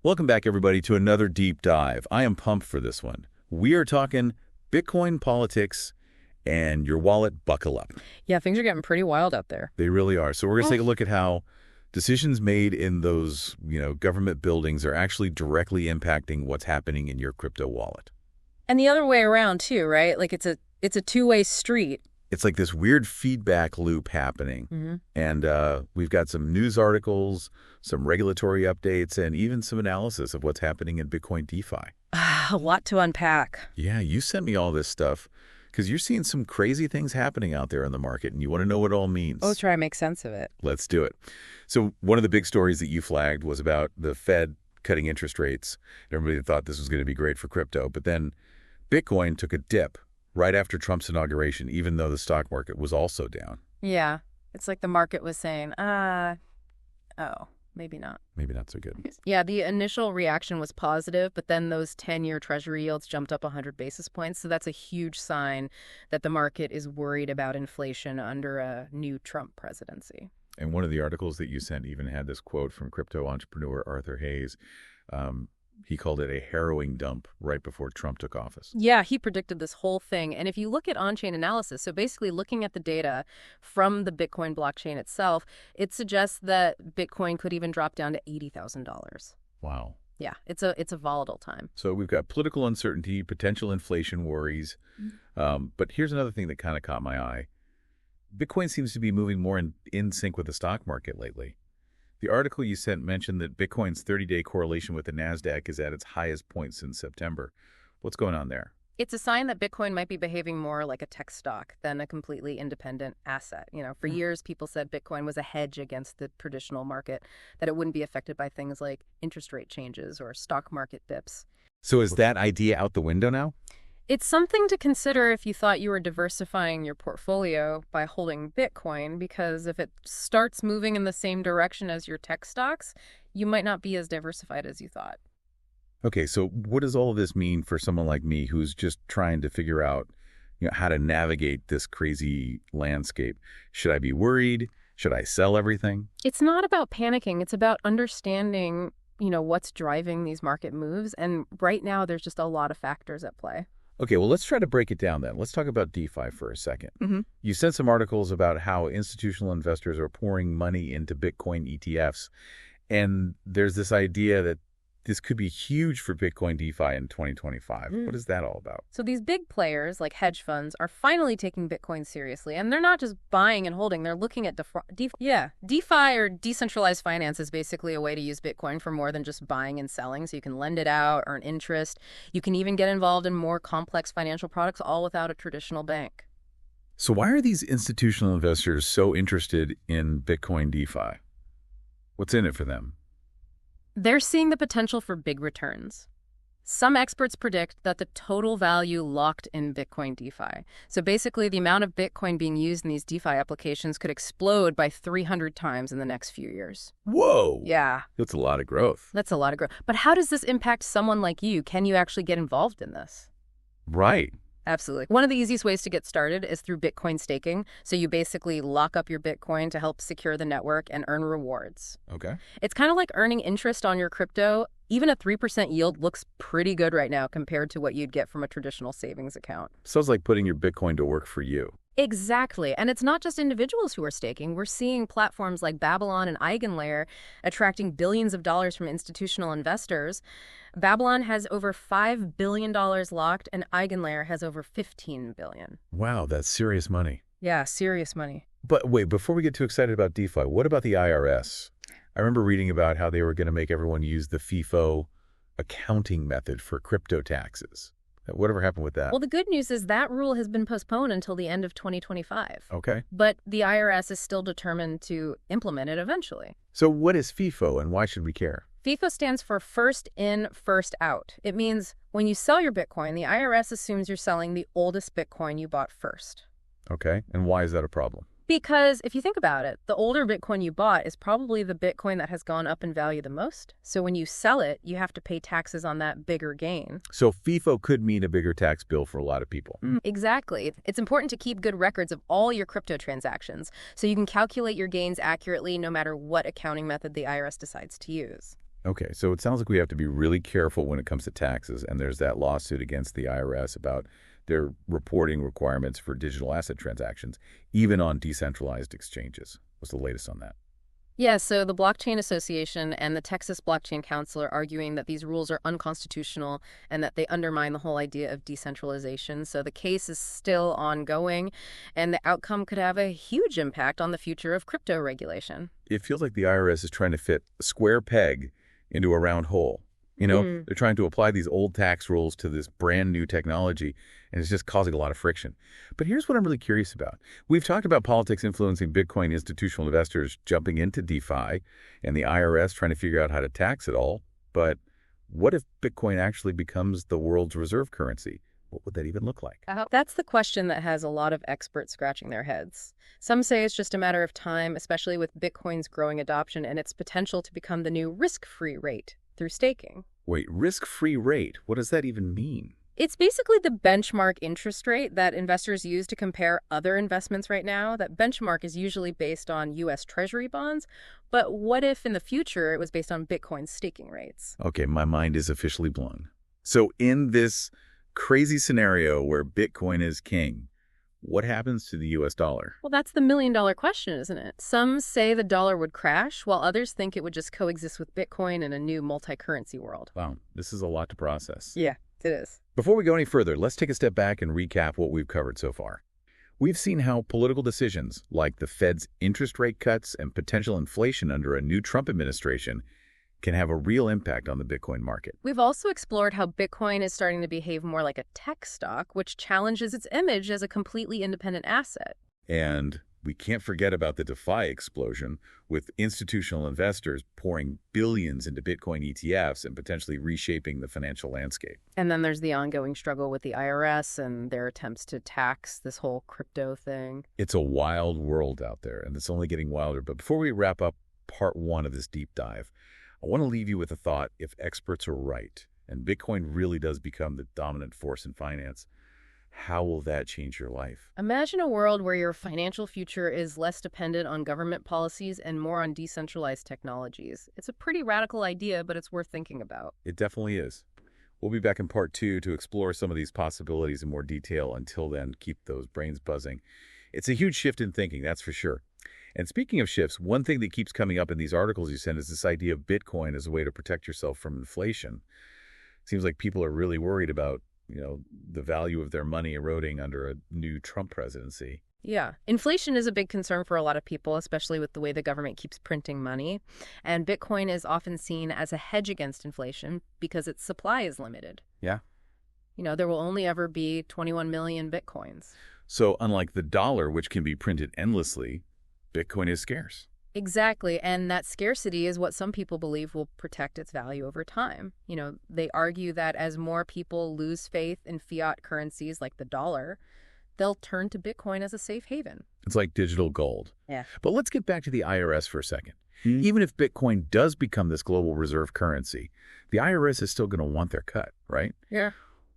Welcome back, everybody, to another deep dive. I am pumped for this one. We are talking Bitcoin politics, and your wallet, buckle up. Yeah, things are getting pretty wild out there. They really are. So we're going to take a look at how decisions made in those, government buildings are actually directly impacting what's happening in your crypto wallet. And the other way around too, right? Like it's a two-way street. It's like this weird feedback loop happening. Mm-hmm. And we've got some news articles, some regulatory updates, and even some analysis of what's happening in Bitcoin DeFi. A lot to unpack. Yeah, you sent me all this stuff because you're seeing some crazy things happening out there in the market, and you want to know what it all means. Oh, try to make sense of it. Let's do it. So one of the big stories that you flagged was about the Fed cutting interest rates. Everybody thought this was going to be great for crypto, but then Bitcoin took a dip right after Trump's inauguration, even though the stock market was also down. Yeah. It's like the market was saying, maybe not. Maybe not so good. Yeah, the initial reaction was positive, but then those 10-year Treasury yields jumped up 100 basis points. So that's a huge sign that the market is worried about inflation under a new Trump presidency. And one of the articles that you sent even had this quote from crypto entrepreneur Arthur Hayes. He called it a harrowing dump right before Trump took office. Yeah, he predicted this whole thing. And if you look at on-chain analysis, so basically looking at the data from the Bitcoin blockchain itself, it suggests that Bitcoin could even drop down to $80,000. Wow. Yeah, it's a volatile time. So we've got political uncertainty, potential inflation worries. But here's another thing that kind of caught my eye. Bitcoin seems to be moving more in sync with the stock market lately. The article you sent mentioned that Bitcoin's 30-day correlation with the NASDAQ is at its highest point since September. What's going on there? It's a sign that Bitcoin might be behaving more like a tech stock than a completely independent asset. For years, people said Bitcoin was a hedge against the traditional market, that it wouldn't be affected by things like interest rate changes or stock market dips. So is that idea out the window now? It's something to consider if you thought you were diversifying your portfolio by holding Bitcoin, because if it starts moving in the same direction as your tech stocks, you might not be as diversified as you thought. Okay, so what does all of this mean for someone like me who's just trying to figure out, how to navigate this crazy landscape? Should I be worried? Should I sell everything? It's not about panicking. It's about understanding, what's driving these market moves. And right now, there's just a lot of factors at play. Okay, well, let's try to break it down then. Let's talk about DeFi for a second. Mm-hmm. You sent some articles about how institutional investors are pouring money into Bitcoin ETFs, and there's this idea that this could be huge for Bitcoin DeFi in 2025. What is that all about? So these big players like hedge funds are finally taking Bitcoin seriously, and they're not just buying and holding. They're looking at DeFi. Yeah, DeFi or decentralized finance is basically a way to use Bitcoin for more than just buying and selling. So you can lend it out, earn interest. You can even get involved in more complex financial products, all without a traditional bank. So why are these institutional investors so interested in Bitcoin DeFi? What's in it for them? They're seeing the potential for big returns. Some experts predict that the total value locked in Bitcoin DeFi. So basically, the amount of Bitcoin being used in these DeFi applications could explode by 300 times in the next few years. Whoa! Yeah. That's a lot of growth. That's a lot of growth. But how does this impact someone like you? Can you actually get involved in this? Right. Absolutely. One of the easiest ways to get started is through Bitcoin staking. So you basically lock up your Bitcoin to help secure the network and earn rewards. Okay. It's kind of like earning interest on your crypto. Even a 3% yield looks pretty good right now compared to what you'd get from a traditional savings account. Sounds like putting your Bitcoin to work for you. Exactly. And it's not just individuals who are staking. We're seeing platforms like Babylon and EigenLayer attracting billions of dollars from institutional investors. Babylon has over $5 billion locked, and EigenLayer has over $15 billion. Wow, that's serious money. Yeah, serious money. But wait, before we get too excited about DeFi, what about the IRS? I remember reading about how they were going to make everyone use the FIFO accounting method for crypto taxes. Whatever happened with that? Well, the good news is that rule has been postponed until the end of 2025. Okay. But the IRS is still determined to implement it eventually. So what is FIFO and why should we care? FIFO stands for first in, first out. It means when you sell your Bitcoin, the IRS assumes you're selling the oldest Bitcoin you bought first. Okay. And why is that a problem? Because if you think about it, the older Bitcoin you bought is probably the Bitcoin that has gone up in value the most. So when you sell it, you have to pay taxes on that bigger gain. So FIFO could mean a bigger tax bill for a lot of people. Exactly. It's important to keep good records of all your crypto transactions so you can calculate your gains accurately no matter what accounting method the IRS decides to use. Okay, so it sounds like we have to be really careful when it comes to taxes, and there's that lawsuit against the IRS about their reporting requirements for digital asset transactions, even on decentralized exchanges. What's the latest on that? Yeah, so the Blockchain Association and the Texas Blockchain Council are arguing that these rules are unconstitutional and that they undermine the whole idea of decentralization. So the case is still ongoing, and the outcome could have a huge impact on the future of crypto regulation. It feels like the IRS is trying to fit a square peg into a round hole. They're trying to apply these old tax rules to this brand new technology, and it's just causing a lot of friction. But here's what I'm really curious about. We've talked about politics influencing Bitcoin institutional investors jumping into DeFi and the IRS trying to figure out how to tax it all. But what if Bitcoin actually becomes the world's reserve currency? What would that even look like? That's the question that has a lot of experts scratching their heads. Some say it's just a matter of time, especially with Bitcoin's growing adoption and its potential to become the new risk-free rate through staking. Wait, risk-free rate? What does that even mean? It's basically the benchmark interest rate that investors use to compare other investments right now. That benchmark is usually based on U.S. Treasury bonds, but what if in the future it was based on Bitcoin's staking rates? Okay, my mind is officially blown. So in this crazy scenario where Bitcoin is king, what happens to the U.S. dollar? Well, that's the million-dollar question, isn't it? Some say the dollar would crash, while others think it would just coexist with Bitcoin in a new multi-currency world. Wow, this is a lot to process. Yeah, it is. Before we go any further, let's take a step back and recap what we've covered so far. We've seen how political decisions, like the Fed's interest rate cuts and potential inflation under a new Trump administration, can have a real impact on the Bitcoin market. We've also explored how Bitcoin is starting to behave more like a tech stock, which challenges its image as a completely independent asset. And we can't forget about the DeFi explosion, with institutional investors pouring billions into Bitcoin ETFs and potentially reshaping the financial landscape. And then there's the ongoing struggle with the IRS and their attempts to tax this whole crypto thing. It's a wild world out there, and it's only getting wilder. But before we wrap up part one of this deep dive, I want to leave you with a thought. If experts are right, and Bitcoin really does become the dominant force in finance, how will that change your life? Imagine a world where your financial future is less dependent on government policies and more on decentralized technologies. It's a pretty radical idea, but it's worth thinking about. It definitely is. We'll be back in part two to explore some of these possibilities in more detail. Until then, keep those brains buzzing. It's a huge shift in thinking, that's for sure. And speaking of shifts, one thing that keeps coming up in these articles you send is this idea of Bitcoin as a way to protect yourself from inflation. Seems like people are really worried about, the value of their money eroding under a new Trump presidency. Yeah, inflation is a big concern for a lot of people, especially with the way the government keeps printing money. And Bitcoin is often seen as a hedge against inflation because its supply is limited. Yeah. There will only ever be 21 million Bitcoins. So unlike the dollar, which can be printed endlessly, Bitcoin is scarce. Exactly, and that scarcity is what some people believe will protect its value over time. They argue that as more people lose faith in fiat currencies like the dollar, they'll turn to Bitcoin as a safe haven. It's like digital gold. Yeah. But let's get back to the IRS for a second. Even if Bitcoin does become this global reserve currency, the IRS is still going to want their cut, right? Yeah.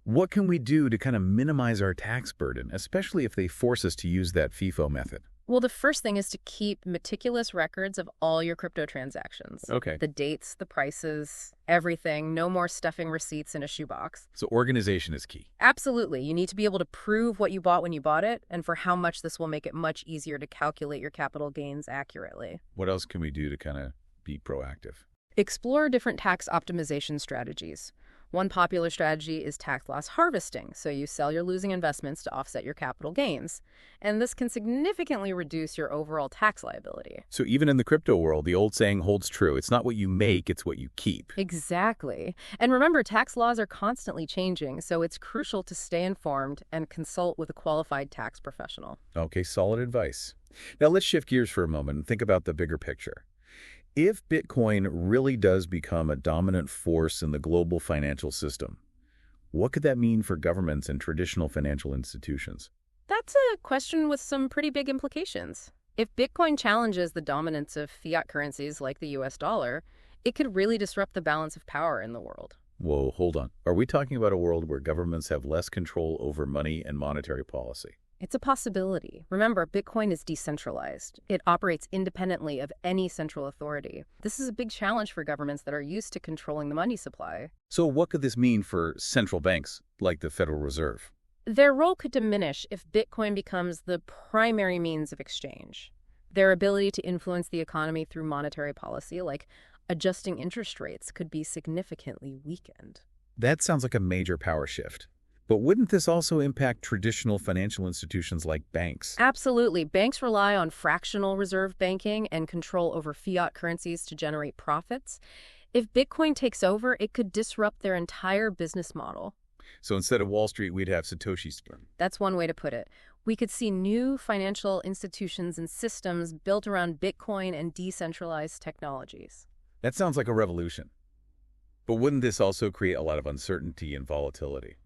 What can we do to kind of minimize our tax burden, especially if they force us to use that FIFO method? Well, the first thing is to keep meticulous records of all your crypto transactions. Okay. The dates, the prices, everything. No more stuffing receipts in a shoebox. So organization is key. Absolutely. You need to be able to prove what you bought when you bought it and for how much. This will make it much easier to calculate your capital gains accurately. What else can we do to kind of be proactive? Explore different tax optimization strategies. One popular strategy is tax loss harvesting, so you sell your losing investments to offset your capital gains. And this can significantly reduce your overall tax liability. So even in the crypto world, the old saying holds true. It's not what you make, it's what you keep. Exactly. And remember, tax laws are constantly changing, so it's crucial to stay informed and consult with a qualified tax professional. Okay, solid advice. Now let's shift gears for a moment and think about the bigger picture. If Bitcoin really does become a dominant force in the global financial system, what could that mean for governments and traditional financial institutions? That's a question with some pretty big implications. If Bitcoin challenges the dominance of fiat currencies like the US dollar, it could really disrupt the balance of power in the world. Whoa, hold on. Are we talking about a world where governments have less control over money and monetary policy? It's a possibility. Remember, Bitcoin is decentralized. It operates independently of any central authority. This is a big challenge for governments that are used to controlling the money supply. So what could this mean for central banks, like the Federal Reserve? Their role could diminish if Bitcoin becomes the primary means of exchange. Their ability to influence the economy through monetary policy, like adjusting interest rates, could be significantly weakened. That sounds like a major power shift. But wouldn't this also impact traditional financial institutions like banks? Absolutely. Banks rely on fractional reserve banking and control over fiat currencies to generate profits. If Bitcoin takes over, it could disrupt their entire business model. So instead of Wall Street, we'd have Satoshi's. That's one way to put it. We could see new financial institutions and systems built around Bitcoin and decentralized technologies. That sounds like a revolution. But wouldn't this also create a lot of uncertainty and volatility?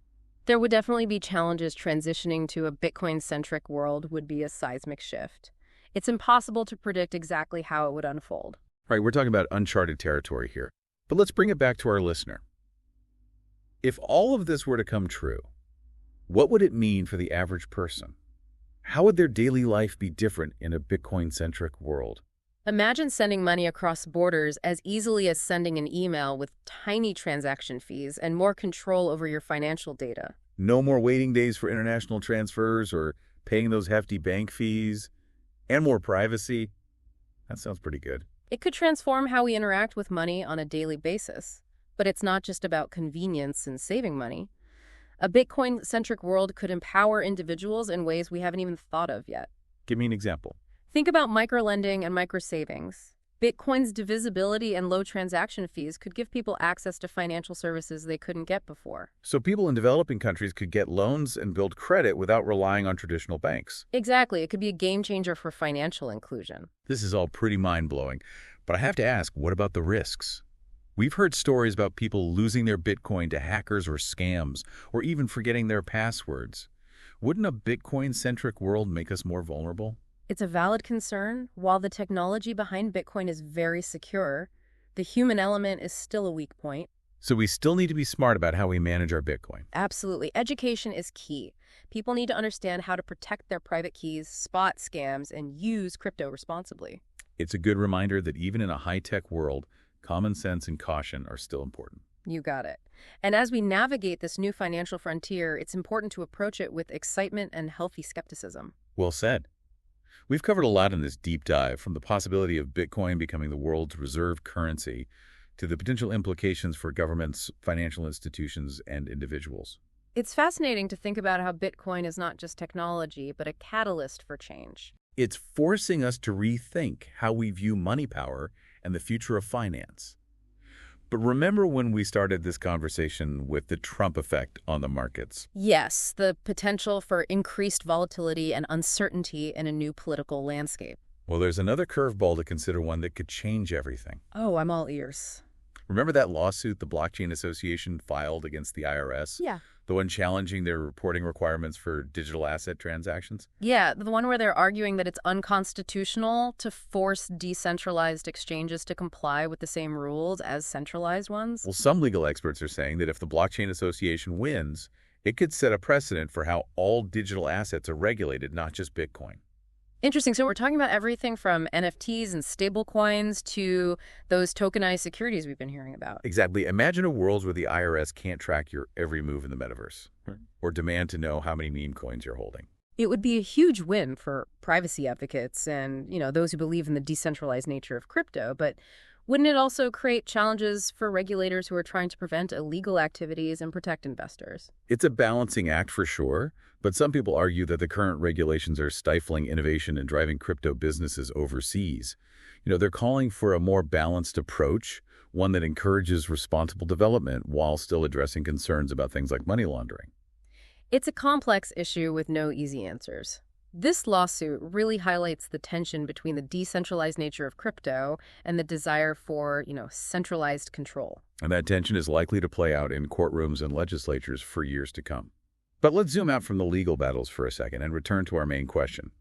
There would definitely be challenges. Transitioning to a Bitcoin-centric world would be a seismic shift. It's impossible to predict exactly how it would unfold. Right, we're talking about uncharted territory here. But let's bring it back to our listener. If all of this were to come true, what would it mean for the average person? How would their daily life be different in a Bitcoin-centric world? Imagine sending money across borders as easily as sending an email with tiny transaction fees and more control over your financial data. No more waiting days for international transfers or paying those hefty bank fees, and more privacy. That sounds pretty good. It could transform how we interact with money on a daily basis. But it's not just about convenience and saving money. A Bitcoin-centric world could empower individuals in ways we haven't even thought of yet. Give me an example. Think about microlending and microsavings. Bitcoin's divisibility and low transaction fees could give people access to financial services they couldn't get before. So people in developing countries could get loans and build credit without relying on traditional banks. Exactly. It could be a game changer for financial inclusion. This is all pretty mind-blowing. But I have to ask, what about the risks? We've heard stories about people losing their Bitcoin to hackers or scams, or even forgetting their passwords. Wouldn't a Bitcoin-centric world make us more vulnerable? It's a valid concern. While the technology behind Bitcoin is very secure, the human element is still a weak point. So we still need to be smart about how we manage our Bitcoin. Absolutely. Education is key. People need to understand how to protect their private keys, spot scams, and use crypto responsibly. It's a good reminder that even in a high-tech world, common sense and caution are still important. You got it. And as we navigate this new financial frontier, it's important to approach it with excitement and healthy skepticism. Well said. We've covered a lot in this deep dive, from the possibility of Bitcoin becoming the world's reserve currency to the potential implications for governments, financial institutions, and individuals. It's fascinating to think about how Bitcoin is not just technology, but a catalyst for change. It's forcing us to rethink how we view money power and the future of finance. But remember when we started this conversation with the Trump effect on the markets? Yes, the potential for increased volatility and uncertainty in a new political landscape. Well, there's another curveball to consider, one that could change everything. Oh, I'm all ears. Remember that lawsuit the Blockchain Association filed against the IRS? Yeah. The one challenging their reporting requirements for digital asset transactions? Yeah, the one where they're arguing that it's unconstitutional to force decentralized exchanges to comply with the same rules as centralized ones. Well, some legal experts are saying that if the Blockchain Association wins, it could set a precedent for how all digital assets are regulated, not just Bitcoin. Interesting. So we're talking about everything from NFTs and stablecoins to those tokenized securities we've been hearing about. Exactly. Imagine a world where the IRS can't track your every move in the metaverse, or demand to know how many meme coins you're holding. It would be a huge win for privacy advocates and, those who believe in the decentralized nature of crypto. But wouldn't it also create challenges for regulators who are trying to prevent illegal activities and protect investors? It's a balancing act for sure, but some people argue that the current regulations are stifling innovation and driving crypto businesses overseas. They're calling for a more balanced approach, one that encourages responsible development while still addressing concerns about things like money laundering. It's a complex issue with no easy answers. This lawsuit really highlights the tension between the decentralized nature of crypto and the desire for, centralized control. And that tension is likely to play out in courtrooms and legislatures for years to come. But let's zoom out from the legal battles for a second and return to our main question.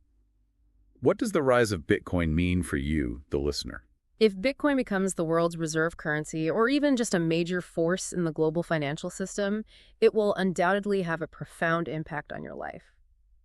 What does the rise of Bitcoin mean for you, the listener? If Bitcoin becomes the world's reserve currency, or even just a major force in the global financial system, it will undoubtedly have a profound impact on your life.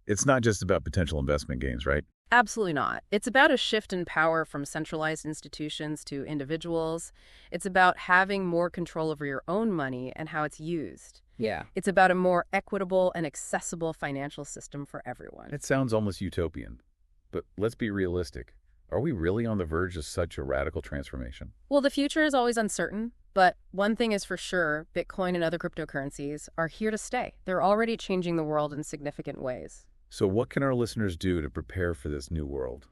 It's not just about potential investment gains, right? Absolutely not. It's about a shift in power from centralized institutions to individuals. It's about having more control over your own money and how it's used. Yeah. It's about a more equitable and accessible financial system for everyone. It sounds almost utopian. But let's be realistic. Are we really on the verge of such a radical transformation? Well, the future is always uncertain, but one thing is for sure, Bitcoin and other cryptocurrencies are here to stay. They're already changing the world in significant ways. So what can our listeners do to prepare for this new world?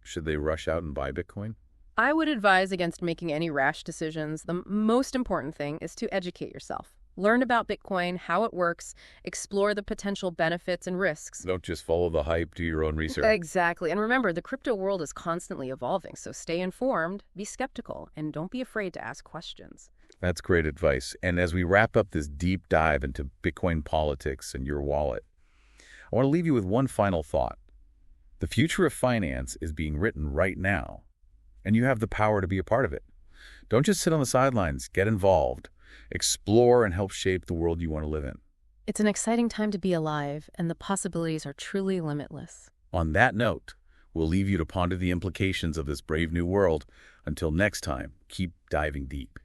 Should they rush out and buy Bitcoin? I would advise against making any rash decisions. The most important thing is to educate yourself. Learn about Bitcoin, how it works, explore the potential benefits and risks. Don't just follow the hype, do your own research. Exactly. And remember, the crypto world is constantly evolving, so stay informed, be skeptical, and don't be afraid to ask questions. That's great advice. And as we wrap up this deep dive into Bitcoin politics and your wallet, I want to leave you with one final thought. The future of finance is being written right now, and you have the power to be a part of it. Don't just sit on the sidelines. Get involved. Explore and help shape the world you want to live in. It's an exciting time to be alive, and the possibilities are truly limitless. On that note, we'll leave you to ponder the implications of this brave new world. Until next time, keep diving deep.